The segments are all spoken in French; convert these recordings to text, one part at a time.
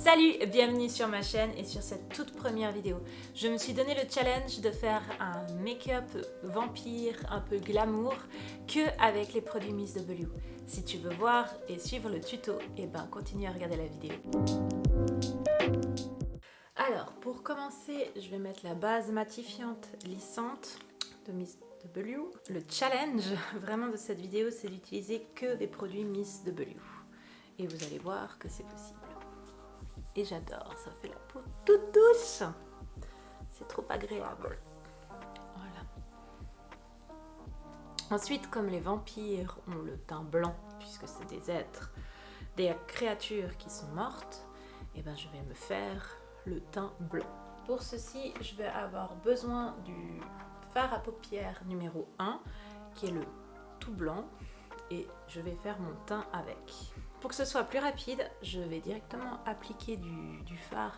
Salut, bienvenue sur ma chaîne et sur cette toute première vidéo. Je me suis donné le challenge de faire un make-up vampire un peu glamour que avec les produits Miss W. Si tu veux voir et suivre le tuto, continue à regarder la vidéo. Alors, pour commencer, je vais mettre la base matifiante lissante de Miss W. Le challenge vraiment de cette vidéo, c'est d'utiliser que des produits Miss W. Et vous allez voir que c'est possible. Et j'adore, ça fait la peau toute douce. C'est trop agréable. Voilà. Ensuite, comme les vampires ont le teint blanc, puisque c'est des êtres, des créatures qui sont mortes, je vais me faire le teint blanc. Pour ceci, je vais avoir besoin du fard à paupières numéro 1, qui est le tout blanc, et je vais faire mon teint avec. Pour que ce soit plus rapide, je vais directement appliquer du fard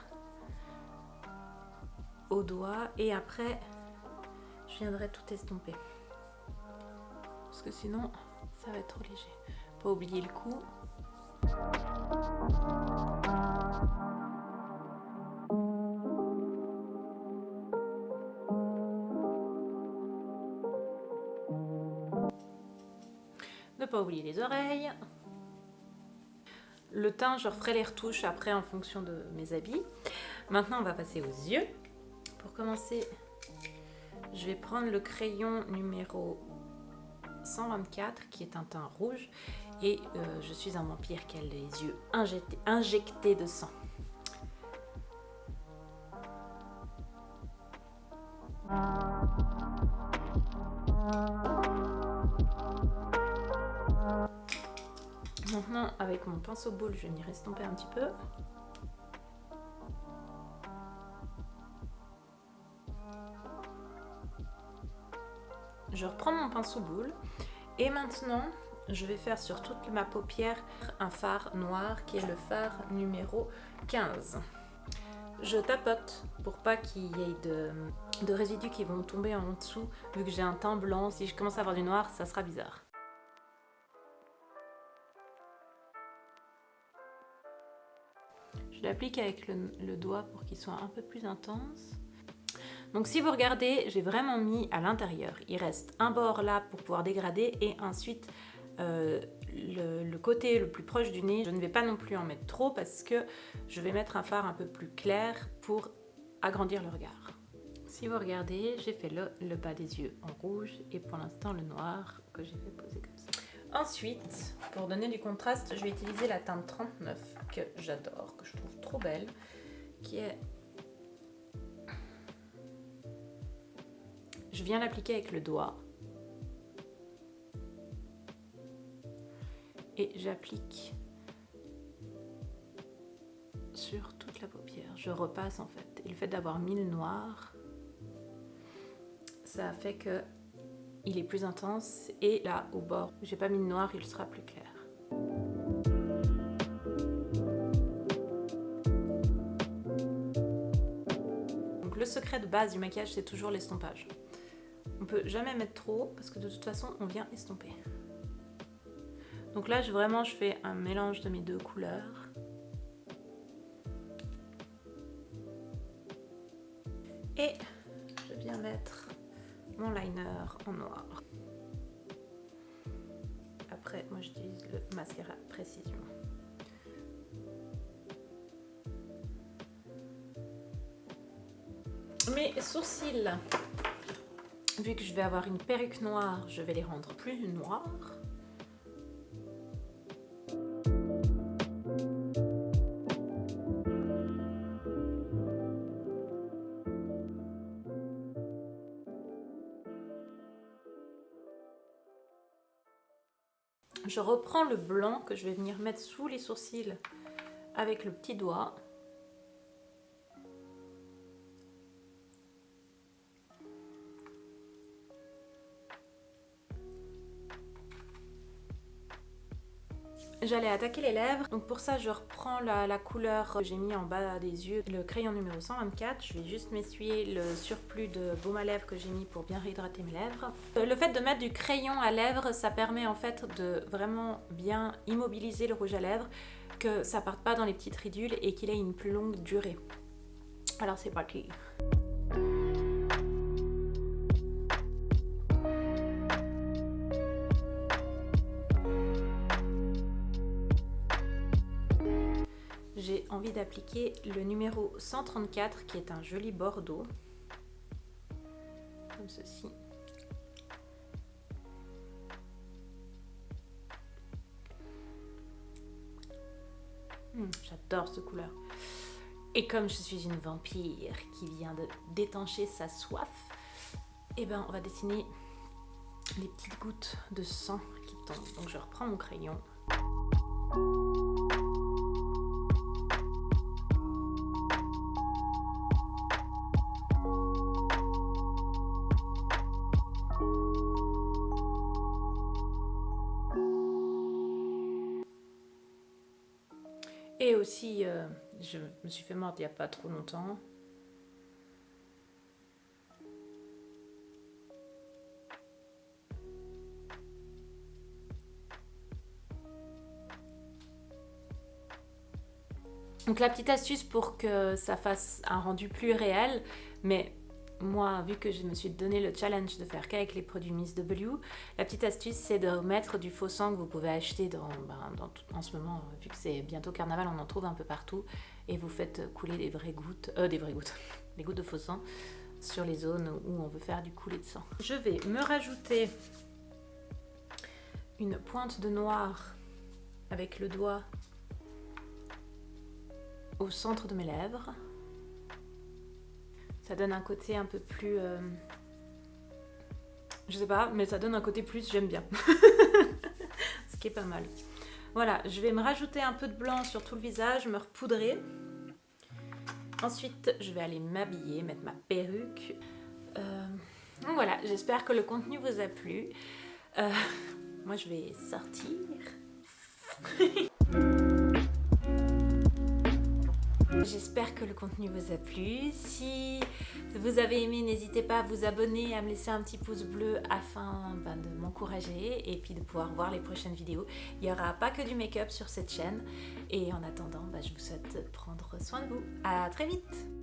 au doigt et après je viendrai tout estomper. Parce que sinon ça va être trop léger. Pas oublier le cou. Ne pas oublier les oreilles. Le teint, je referai les retouches après en fonction de mes habits. Maintenant, on va passer aux yeux. Pour commencer, je vais prendre le crayon numéro 124, qui est un teint rouge. Et je suis un vampire qui a les yeux injectés de sang. Maintenant, avec mon pinceau boule, je vais venir estomper un petit peu. Je reprends mon pinceau boule et maintenant, je vais faire sur toute ma paupière un fard noir qui est le fard numéro 15. Je tapote pour pas qu'il y ait de résidus qui vont tomber en dessous vu que j'ai un teint blanc. Si je commence à avoir du noir, ça sera bizarre. Je l'applique avec le doigt pour qu'il soit un peu plus intense. Donc si vous regardez, j'ai vraiment mis à l'intérieur. Il reste un bord là pour pouvoir dégrader et ensuite le côté le plus proche du nez. Je ne vais pas non plus en mettre trop parce que je vais mettre un fard un peu plus clair pour agrandir le regard. Si vous regardez, j'ai fait le bas des yeux en rouge et pour l'instant le noir que j'ai fait poser comme ça. Ensuite, pour donner du contraste, je vais utiliser la teinte 39 que j'adore, que je trouve trop belle, qui est... Je viens l'appliquer avec le doigt et j'applique sur toute la paupière. Je repasse en fait. Et le fait d'avoir mis le noir, ça fait que il est plus intense et là au bord où j'ai pas mis de noir, il sera plus clair. Donc le secret de base du maquillage, c'est toujours l'estompage. On peut jamais mettre trop parce que de toute façon on vient estomper. Donc là je fais un mélange de mes deux couleurs. Et je viens mettre mon liner en noir. Après, moi j'utilise le mascara Précision. Mes sourcils, vu que je vais avoir une perruque noire, je vais les rendre plus noirs. Je reprends le blanc que je vais venir mettre sous les sourcils avec le petit doigt. J'allais attaquer les lèvres, donc pour ça je reprends la couleur que j'ai mis en bas des yeux, le crayon numéro 124. Je vais juste m'essuyer le surplus de baume à lèvres que j'ai mis pour bien réhydrater mes lèvres. Le fait de mettre du crayon à lèvres, ça permet en fait de vraiment bien immobiliser le rouge à lèvres. que ça parte pas dans les petites ridules et qu'il ait une plus longue durée. Alors c'est parti. J'ai envie d'appliquer le numéro 134 qui est un joli bordeaux, comme ceci. J'adore cette couleur. Et comme je suis une vampire qui vient de d'étancher sa soif, et ben on va dessiner des petites gouttes de sang qui tombent. Donc je reprends mon crayon. Et aussi, je me suis fait mordre il n'y a pas trop longtemps. Donc la petite astuce pour que ça fasse un rendu plus réel, mais moi, vu que je me suis donné le challenge de faire qu'avec les produits Miss W, la petite astuce c'est de mettre du faux sang que vous pouvez acheter en ce moment, vu que c'est bientôt carnaval, on en trouve un peu partout, et vous faites couler des vraies gouttes, des gouttes de faux sang sur les zones où on veut faire du coulé de sang. Je vais me rajouter une pointe de noir avec le doigt au centre de mes lèvres. Ça donne un côté un peu plus... je sais pas, mais ça donne un côté plus j'aime bien. Ce qui est pas mal. Voilà, je vais me rajouter un peu de blanc sur tout le visage, me repoudrer. Ensuite, je vais aller m'habiller, mettre ma perruque. Donc voilà, j'espère que le contenu vous a plu. Moi, je vais sortir. J'espère que le contenu vous a plu. Si vous avez aimé, n'hésitez pas à vous abonner, à me laisser un petit pouce bleu afin de m'encourager et puis de pouvoir voir les prochaines vidéos. Il n'y aura pas que du make-up sur cette chaîne. Et en attendant, je vous souhaite de prendre soin de vous. À très vite!